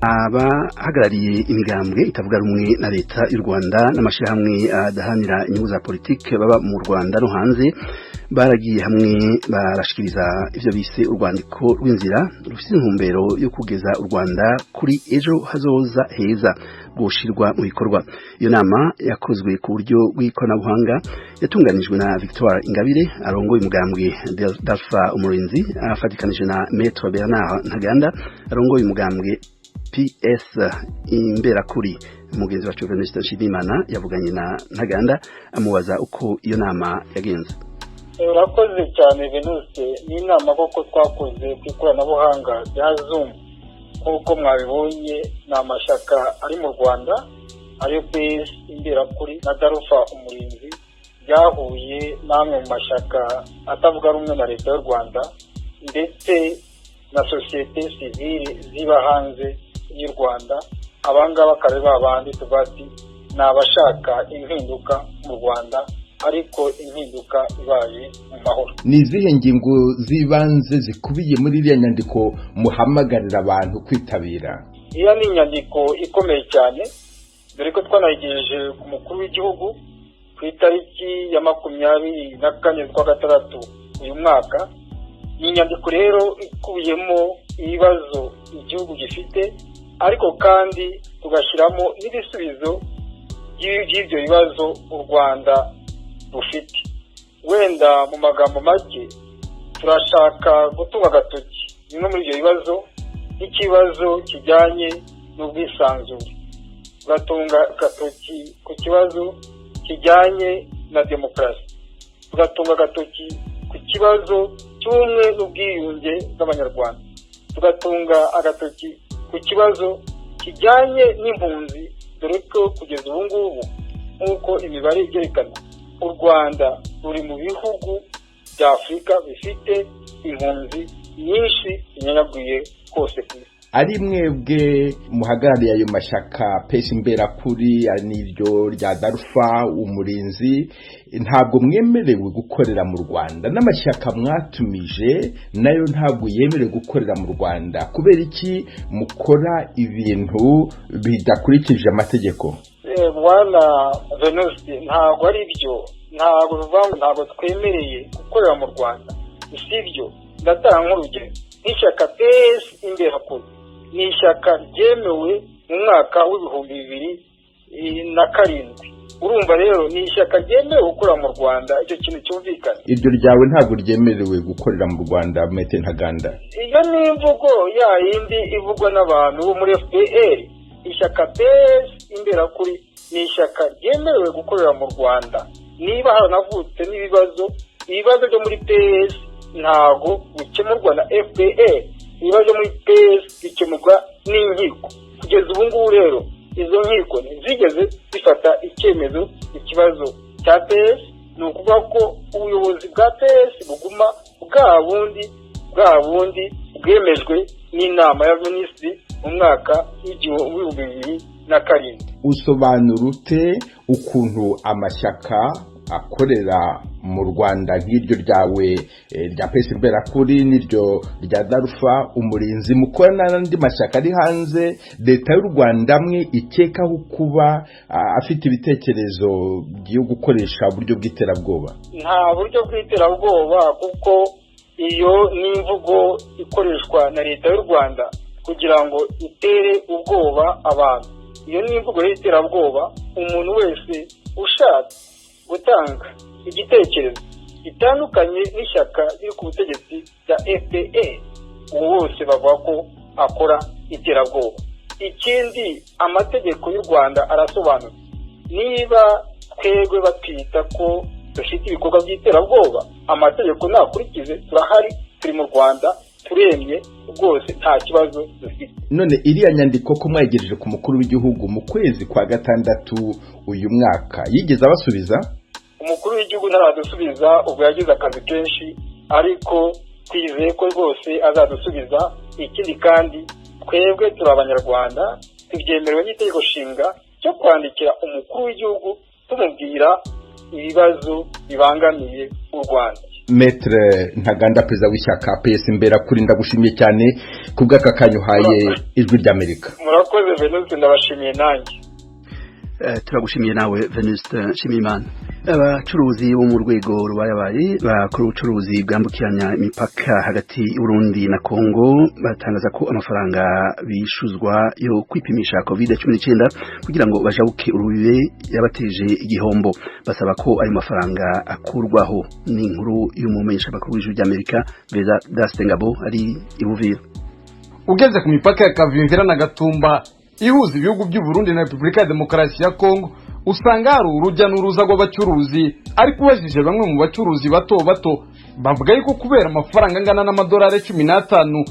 abahagarariye imigambwe itavuga rumwe na leta y'u Rwanda n'amashirahamwe adahanira inyungu za politike baba mu Rwanda no hanze baragiye hamwe barashikiriza ivyo bise urwandiko rw'inzira rufite intumbero yo kugeza u Rwanda kuri ejo hazoza heza gushirwa mu bikorwa. Iyo nama yakozwe ku buryo bw'ikoranabuhanga yatunganijwe na Victoire Ingabire arongoye umugambwe Dalpha Umurinzi afatikanije na Maître Bernard Ntaganda arongoye umugambwe PS Imberakuri. Umugenzi wacu Venuste Nshimiyimana yavuganye na Ntaganda amubaza uko iyo nama yagenze. Urakoze cyane Venuste, ni inama koko twakoze ku ikoranabuhanga rya Zoom. Nk'uko mwabibonye ni amashyaka ari mu Rwanda ariyo PS Imberakuri na Dalpha Umurinzi byahuye n'amwe mu mashyaka atavuga rumwe na leta y'u Rwanda ndetse na sosiyete sivile ziba hanze y'u Rwanda. Abangaba bakaba babandi tubati ni abashaka impinduka mu Rwanda ariko impinduka ibaye mu mahoro. Ni izihe ngingo zibanze zikubiye muri iriya nyandiko muhamagarira abantu kwitabira? Iyo ni inyandiko ikomeye cyane dore ko twanayigejeje ku mukuru w'igihugu ku itariki ya 24/6 uyu mwaka. Iyi nyandiko rero ikubiyemo ibibazo igihugu gifite ariko kandi tugashyiramo n'ibisubizo by'ibyo bibazo u Rwanda rufite. Wenda mu magambo make turashaka gutunga agatoki bimwe muri ibyo bibazo nk'ikibazo kijyanye n'ubwisanzure, tugatunga agatoki ku kibazo kijyanye na demokarasi, tugatunga agatoki ku kibazo cy'ubumwe n'ubwiyunge bw'Abanyarwanda, tugatunga agatoki ku kibazo kijyanye n'impunzi dore ko kugeza ubu ngubu nk'uko imibare ibyerekana u Rwanda ruri mu bihugu bya Afurika bifite impunzi nyinshi inyanyaguye hose ku isi. Ari mwebwe muhagarariye ayo mashyaka PS Imberakuri n'iryo rya Dalpha Umurinzi, ntabwo mwemerewe gukorera mu Rwanda, n'amashyaka mwatumije nayo ntabwo yemerewe gukorera mu Rwanda. Kubera iki mukora ibintu bidakurikije amategeko? Bwana Venuste, ntabwo ari byo, ntabwo twemereye gukorera mu Rwanda, sibyo. Ndatanga nk'urugero nk'ishyaka PS Imberakuri ni ishyaka ryemewe mu mwaka w'2007. Urumva rero ni ishyaka ryemewe gukorera mu Rwanda, icyo kintu cyumvikana. Iryo ryawe ntabwo ryemerewe gukorera mu Rwanda, Maître Ntaganda? Iyo ni imvugo ya yindi ivugwa n'abantu bo muri FPR. Ishyaka PS Imberakuri ni ishyaka ryemerewe gukorera mu Rwanda. Niba haranavutse n'ibibazo byo muri PS ntago bikemurwa na FPR, ibibazo muri PS bikemurwa n'inkiko. Kugeza ubu ngubu rero izo nkiko ntizigeze zifata icyemezo ikibazo cya PS. Ni ukuvuga ko ubuyobozi bwa PS buguma bwa bundi bwemejwe n'inama ya minisitiri mu mwaka w'2007. Usobanura ute ukuntu amashyaka akorera mu Rwanda nk'iryo ryawe rya PS Imberakuri n'iryo rya Dalpha Umurinzi mukorana n'andi mashyaka ari hanze leta y'u Rwanda amwe ikekaho kuba afite ibitekerezo byo gukoresha uburyo bw'iterabwoba? Nta buryo bw'iterabwoba, kuko iyo ni imvugo ikoreshwa na leta y'u Rwanda kugira ngo itere ubwoba abantu. Iyo ni imvugo y'iterabwoba. Umuntu wese ushatse gutanga igitekerezo gitandukanye n'ishyaka riri ku butegetsi bya FPR, uwo wose bavuga ko akora iterabwoba. Ikindi, amategeko y'u Rwanda arasobanutse. Niba twebwe batwita ko dufite ibikorwa by'iterabwoba, amategeko nakurikize, turahari, turi mu Rwanda, turemye rwose, nta kibazo dufite. None iriya nyandiko ko mwayigejeje ku mukuru w'igihugu mu kwezi kwa gatandatu uyu mwaka, yigeze abasubiza? Umukuru w'igihugu ntaradusubiza, ubwo yagize akazi kenshi, ariko twizeye ko rwose azadusubiza. Ikindi kandi twebwe turi Abanyarwanda, tubyemerewe n'itegeko nshinga cyo kwandikira umukuru w'igihugu tumubwira ibibazo bibangamiye u Rwanda. Maître Ntaganda perezida w'ishyaka PS Imberakuri ndagushimiye cyane kubw'aka kanyuhaye ijwi ry'Amerika. Murakoze Venuste, ndabashimiye nanjye. Turagushimiye nawe Venuste Nshimiyimana. Abacuruzi bo mu rwego rubayabaye bakora ubucuruzi bwambukiranya imipaka hagati y'Uburundi na Kongo batangaza ko amafaranga bishuzwa yo kwipimisha COVID-19 kugira ngo bajabuke urubibe yabateje igihombo. Basaba ko ayo mafaranga akurwaho. Ni inkuru y'umumenyesha makuru w'ijwi ry'Amerika Beza Dastengabo ari ibuvira. Ugeze ku mipaka ya Kavimvira na Gatumba ihuza ibihugu by'u Burundi na Republika ya Demokarasi ya Kongo, usanga hari urujya n'uruza rw'abacuruzi, ariko ubajije bamwe mu bacuruzi bato bato bavuga yuko kubera amafaranga angana n'amadolari 15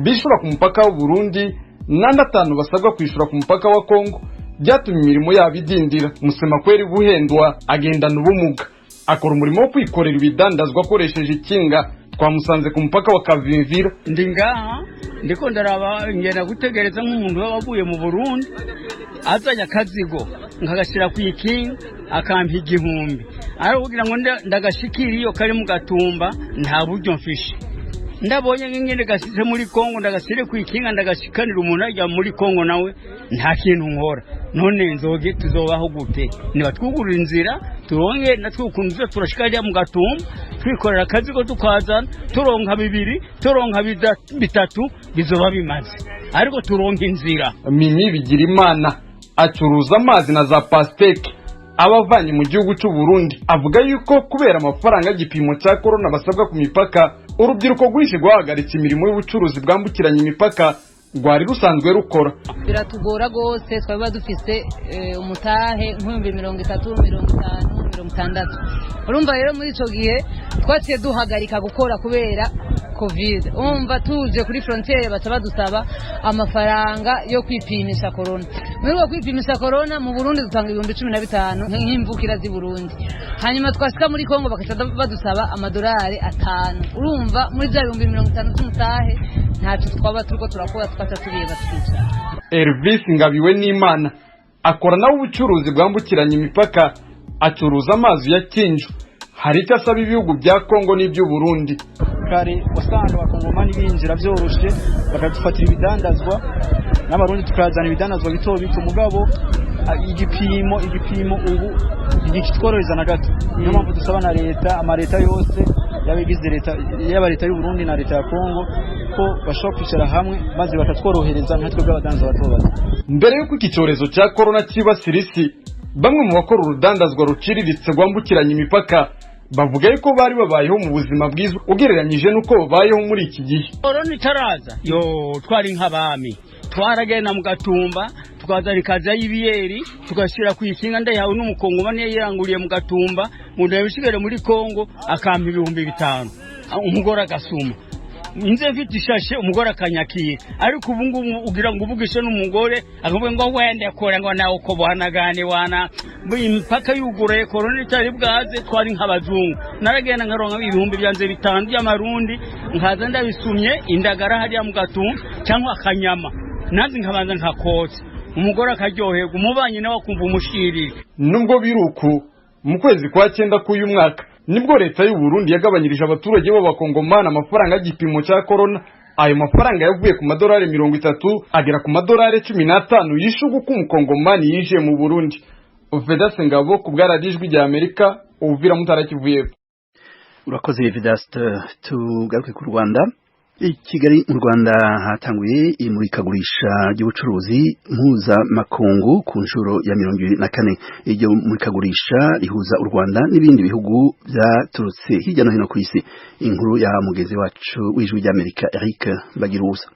bishura ku mupaka w'u Burundi n'andi 5 basabwa kwishura ku mupaka wa Kongo byatumye imirimo yabo idindira. Musemakweri buhendwa agendana ubumuga akora umurimo wo kwikorera ibidandazwa akoresheje ikinga. Twamusanze ku mupaka wa Kavimvira. Ndi ngaha ndiko ndaraba ngenda gutegereza nk'umuntu wavuye mu Burundi azanya akazigo nkagashira ku ikinga akampa igihumbi, ari kugira ngo ndagashikira iyo kari mu Gatumba nta buryo mfishe. Ndabonye ngene gasize muri Kongo ndagasire ku ikinga ndagashikanira umuntu ajya muri Kongo nawe nta kintu nkora. None nzoge tuzobaho gute? Niba twugurira inzira turonke natwe ukunze turashikariya mu Gatumba twikorera akazigo tukazana turonka 2 turonka 3 bizoba bimaze, ariko turonka inzira. Mimi Bigirimana acuruza amazi na za pasteke abavanye mu gihugu cy'u Burundi avuga yuko kubera amafaranga y'igipimo cya corona basabwa ku mipaka urubyiruko rwishe guhagaritsa imirimo y'ubucuruzi bwambukiranya imipaka rwari rusanzwe rukora. Biratugora gose twaba dufise umutahe nk'ibihumbi 30, 50, 60. Urumva rero muri ico gihe twaciye duhagarika gukora kubera Covid. Umva tuje kuri frontiere bataba dusaba amafaranga yo kwipimisha corona. Muri wo kwipimisha corona mu Burundi dutanga 15,000 nk'imvukira z'i Burundi. Hanyuma twashika muri Kongo bakaca badusaba amadolari 5. Urumva muri bya 50 cy'umutahe ntacyo twaba turiko turakora twata turiba twica. Elvis Ngabiwe n'Imana akora nawe ubucuruzi bwambukiranya imipaka, acuruza amazi ya Kinju. Hari icyo asaba ibihugu bya Kongo n'iby'u Burundi. Kare wasanga abakongomani binjira byoroshe bakadufatira ibidandazwa n'abarundi tukazana ibidandazwa bito bito, mugabo igipimo ubu igitworohereza na gato. Niyo mpamvu dusaba na leta, amareta yose yabigize leta yaba leta y'u Burundi na leta ya Kongo ko bashobora kwicara hamwe maze bakatworohereza nkatwe bw'abadanza bato bato. Mbere y'uko iki cyorezo cya corona kibasira isi, bamwe mu bakora urudandazwa ruciriritse rwambukiranya imipaka bavuga yuko bari babayeho mu buzima bwiza ugereranyije nuko babayeho muri iki gihe. Corona itaraza twari nk'abami, twaragenda mu Gatumba tukazana ikaza y'ibiyeri tugashira ku ikinga ndayawe n'umukongomani yiranguriye mu Gatumba ngo ndabishigere muri Kongo akampa 5,000 umugore agasuma. Inze mfite ishashe umugore akanyakira, ariko ubu ngubu ugira ngo uvugishe n'umugore akavuga ngo wende akora ngo nawe uko buhanagane wana impaka yugure corona itari bwaze twari nk'abazungu. Naragenda nkaronka 5,500 y'amarundi nkaza ndabisumye indagara hariya mu Gatumba cyangwa akanyama nazi nkabanza nkakotse umugore akaryoherwa umubanye nawe akumva umushirire. Nubwo biruku mu kwezi kwa 9 k'uyu mwaka nibwo leta y'u Burundi yagabanyirije abaturage b'abakongomani amafaranga y'igipimo cya corona. Ayo mafaranga yavuye ku madolari 30 agera ku madolari 15 yishugu k'umukongomani yije mu Burundi. Vedaste Ngabo ku bwaradijwi rya Amerika uvira mutarakivuye. Urakoze Vedaste. Tugaruke ku Rwanda. I Kigali mu Rwanda hatanguye imurikagurisha ry'ubucuruzi mpuzamakungu ku nshuro ya 24. Iryo murikagurisha rihuza u Rwanda n'ibindi bihugu byaturutse hirya no hino ku isi. Inkuru ya mugezi wacu w'ijwi ry'Amerika Eric Bagirusa.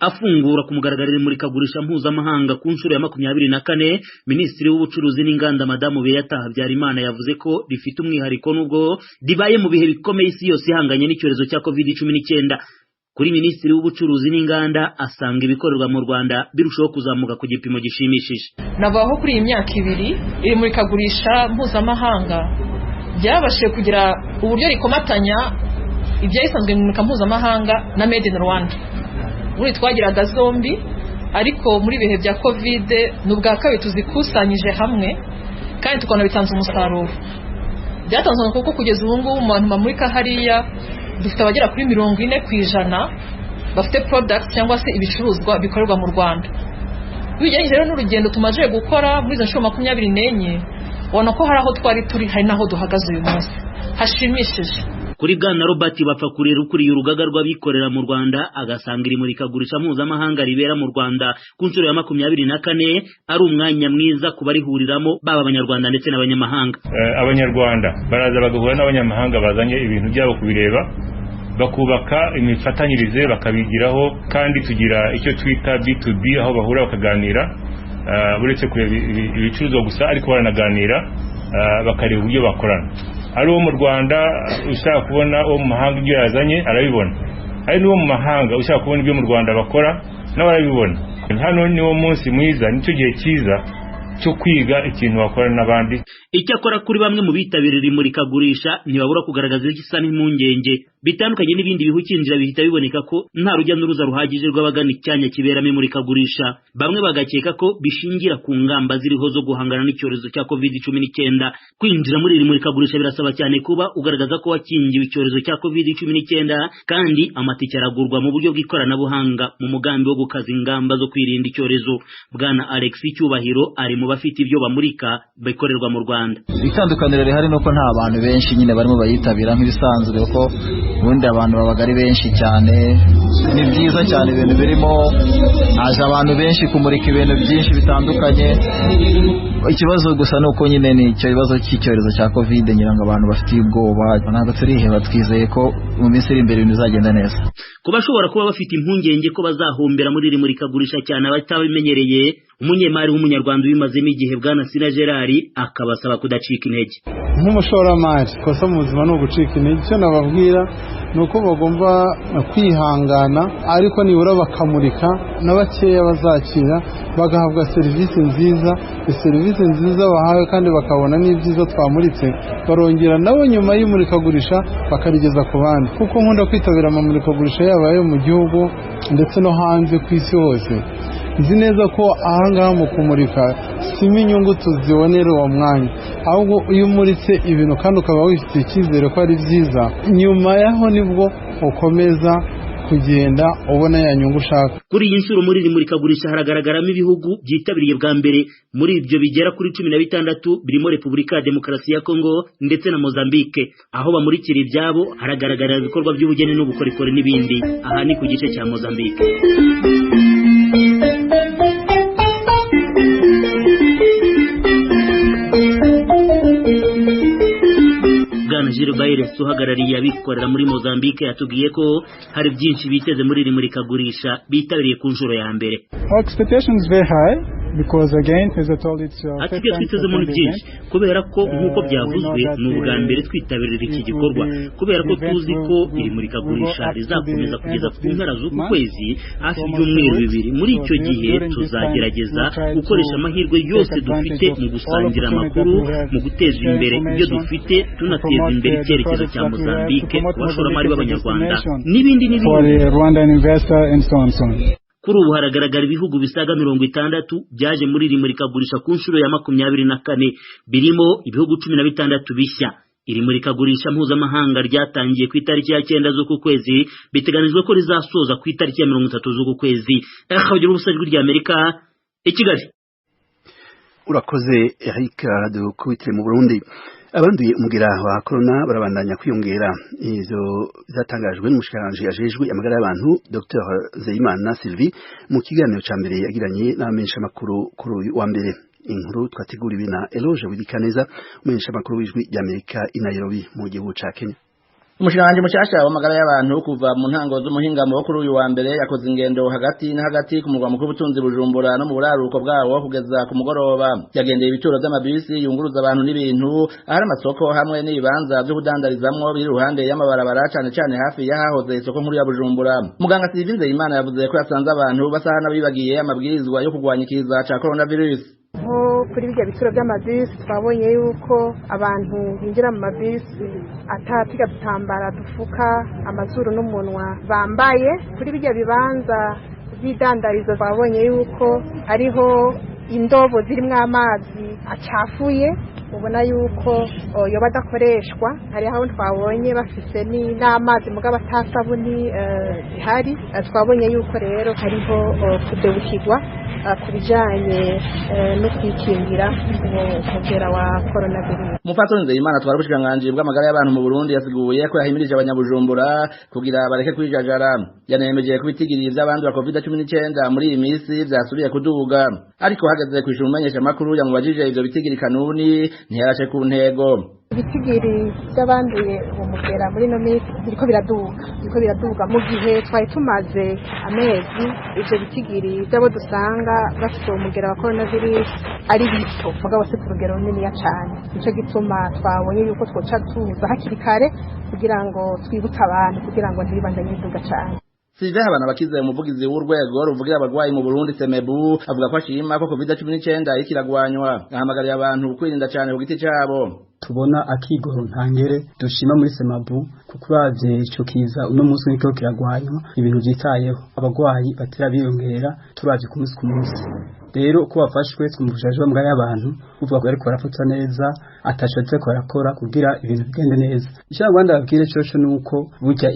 Afungura ku mugaragaro imurikagurisha mpuzamahanga ku nshuro ya 24, Minisitiri w'Ubucuruzi n'Inganda Madamu Beata Habyarimana yavuze ko rifite umwihariko nubwo ribaye mu bihe bikomeye isi yose ihanganye n'icyorezo cya COVID-19. Kuri Minisitiri w'Ubucuruzi n'Inganda asanga ibikorerwa mu Rwanda birushaho kuzamuka ku gipimo gishimishije. Nabaho kuri iyi myaka 2 iri murikagurisha mpuzamahanga byabashije kugira uburyo rikomatanya ibyayisanzwe mu murika mpuzamahanga na Made in Rwanda. Muri twagiraga zombi, ariko muri bihe bya Covid n'ubwa kabiri tuzikusanyije hamwe kandi tukona bitanze umusaruro. byatanzwe kuko kugeza ubu ngubu mu bantu bamurika hariya dufite abagera kuri 40% bafite products cyangwa se ibicuruzwa bikorerwa mu Rwanda. Bijyanye rero n'urugendo tumaze gukora muri izo nshuro 24 ubona ko hari aho twari turi hari naho duhagaze uyu munsi hashimishije. Kuri Bwana Robert Bapfakurera ukuriye urugaga rw'abikorera mu Rwanda agasanga iri murikagurisha mpuzamahanga ribera mu Rwanda ku nshuro ya 24 ari umwanya mwiza kubarihuriramo baba abanyarwanda ndetse n'abanyamahanga. Abanyarwanda baraza bagahura n'abanyamahanga bazanye ibintu byabo kubireba bakubaka imifatanyirize bakabigiraho kandi tugira icyo twita B2B aho bahura bakaganira buretse kureba ibicuruzwa gusa ariko baranaganira bakareba uburyo bakorana. Ari uwo mu Rwanda ushaka kubona uwo mu mahanga ibyo yazanye arabibona, ari n'uwo mu mahanga ushaka kubona ibyo mu Rwanda bakora nawe arabibona. Hano ni wo munsi mwiza, nicyo gihe cyiza cyo kwiga ikintu bakora n'abandi. Icyakora kuri bamwe mu bitabirira imurikagurisha ntibabura kugaragaza igisa n'impungenge bitandukanye n'ibindi bihu kinjira bihita biboneka ko nta rujya n'uruza ruhagije rw'abagana icyanya kiberamo imurikagurisha. Bamwe bagakeka ko bishingira ku ngamba ziriho zo guhangana n'icyorezo cya COVID-19. Kwinjira muri iri murikagurisha birasaba cyane kuba ugaragaza ko wakingiwe icyorezo cya COVID-19 kandi amatike aragurwa mu buryo bw'ikoranabuhanga mu mugambi wo gukaza ingamba zo kwirinda icyorezo. Bwana Alex Cyubahiro ari mu bafite ibyo bamurika bikorerwa mu Rwanda. Itandukaniro rihari nuko nta bantu benshi nyine barimo bayitabira nk'ibisanzwe ko ubundi abantu babaga ari benshi cyane. Ni byiza cyane ibintu birimo haje abantu benshi kumurika ibintu byinshi bitandukanye. Ikibazo gusa nuko nyine ni icyo kibazo cy'icyorezo cya COVID nyirango abantu bafite ubwoba ntabwo turiheba twizeye ko mu minsi iri imbere ibintu bizagenda neza. Kuba bashobora kuba bafite impungenge ko bazahombera muri iri murikagurisha cyane abatabimenyereye, umunyemari w'umunyarwanda ubimazemo igihe Bwana Sina Gerard akabasaba kudacika intege. Nk'umushoramari kosa mu buzima no gucika intege, icyo nababwira nuko bagomba kwihangana ariko nibura bakamurika na bakeya bazakira bagahabwa serivisi nziza bahawe kandi bakabona n'ibyiza twamuritse barongera nabo nyuma y'imurikagurisha bakarigeza ku bandi. Kuko nkunda kwitabira amamurikagurisha yaba ayo mu gihugu ndetse no hanze ku isi hose, nzi neza ko ahangaha mu kumurika sima inyungu tuzibonera uwo mwanya, ahubwo iyo umuritse ibintu kandi ukaba wifitiye icyizere ko ari byiza, nyuma yaho nibwo ukomeza kugenda ubona ya nyungu ushaka. Kuri iyi nshuro muri iri murikagurisha haragaragaramo ibihugu byitabiriye bwa mbere, muri ibyo bigera kuri 16 birimo Repubulika ya Demokarasi ya Kongo ndetse na Mozambique. Aho bamurikira ibyabo haragaragara ibikorwa by'ubugeni n'ubukorikori n'ibindi. Aha ni ku gice cya Mozambique. Bwana Gilbert uhagarariye abikorera muri Mozambique yatubwiye ko hari byinshi biteze muri iri murikagurisha bitabiriye ku nshuro ya mbere. Ati ibyo twitezemo ni byinshi kubera ko nk'uko byavuzwe ni ubwa mbere twitabirira iki gikorwa, kubera ko tuzi ko iri murikagurisha rizakomeza kugeza ku mpera z'uku kwezi hafi ibyumweru 2. Muri icyo gihe tuzagerageza gukoresha amahirwe yose dufite mu gusangira amakuru, mu guteza imbere ibyo dufite, tunateza imbere icyerekezo cya Mozambique ku bashoramari b'Abanyarwanda n'ibindi. Kuri ubu haragaragara ibihugu bisaga 60 byaje muri iri murikagurisha ku nshuro ya 24 birimo ibihugu 16 bishya. Iri murikagurisha mpuzamahanga ryatangiye ku itariki ya 9 z'uku kwezi, biteganijwe ko rizasoza ku itariki ya 30 z'uku kwezi. Akagira ubusajwi rya Amerika i Kigali. Urakoze Eric dukubitire mu Burundi. Abanduye umugera wa corona barabandanya kwiyongera. Izo zatangajwe n'umushikiranganje ajejwe amagara y'abantu Dr. Zeyimana Sylvie mu kiganiro ca mbere yagiranye n'abamenyesha makuru kuri uyu wa mbere. Inkuru twateguriwe na Eloge Widikaneza, umumenyesha makuru w'ijwi ry'Amerika i Nairobi mu gihugu ca Kenya. Umushikiranganje mushasha w'amagara y'abantu kuva mu ntango z'umuhingamo wo kuri uyu wa mbere yakoze ingendo hagati na hagati ku mugwa mukuru w'ubutunzi Bujumbura no mu buraruko bwawo kugeza ku mugoroba. Yagendeye ibituro by'amabisi yunguruza abantu n'ibintu, ahari amasoko hamwe n'ibibanza byo kudandarizamwo biri ruhande y'amabarabara cyane hafi y'ahahoze isoko nkuru ya Bujumbura. Muganga Sylvie Nzeyimana yavuze ko yasanze abantu basaha n'abibagiye amabwirizwa yo kurwanya ikiza ca coronavirus. Kuri bijya bituro by'amabisi twabonye yuko abantu binjira mu mabisi atatiga dutambara dufuka amazuru n'umunwa bambaye. Kuri bijya bibanza by'idandarizo twabonye yuko hariho indobo zirimo amazi acafuye, ubona yuko yoba adakoreshwa hari aho twabonye bafise n'amazi mugabo atasabuni zihari twabonye yuko rero hariho kudebukirwa ku bijanye no kwikingira umugera wa coronavirus. Umupatoni Nzeyimana twari ubushikiranganji bw'amagara y'abantu mu Burundi yasiguye ko yahimirije abanyabujumbura kugira bareke kwijajara. Yanemeje kubitigirira ivy'abandura COVID-19 muri iyi misi vyasubiye kuduga, ariko hageze kwishura umumenyesha makuru yamubajije ivyo bitigiri kanuni ntiyarashe ku ntego. Ibitigiri by'abanduye umugera muri no misi biriko biraduga mu gihe twari tumaze amezi ivyo bitigiri by'abo dusanga bafite umugera wa coronavirus ari bito mugabo se ku rugero runini cyane. Nico gituma twabonye yuko twoca tuza hakiri kare kugira ngo twibutse abantu kugira ngo ntibibandanye biduga cyane. Sylvain Habanabakize umuvugizi w'urwego ruvugira abagwayi mu Burundi Semebu avuga ko ashima ko COVID-19 ikiragwanywa, ahamagarira abantu kwirinda cyane ku giti cyabo. Tubona akigoro ntangere dushima muri Semabu kuko uravye ico kiza uno munsi niko kiragwanywa ibintu byitayeho abagwayi batera biyongera turavye ku munsi rero ko bafashwe twumvushaje bamwe y'abantu uvuga ko ariko barafatwa neza atashotse ko arakora kugira ibintu bigende neza. Icyo Rwanda babwire cyo nuko burya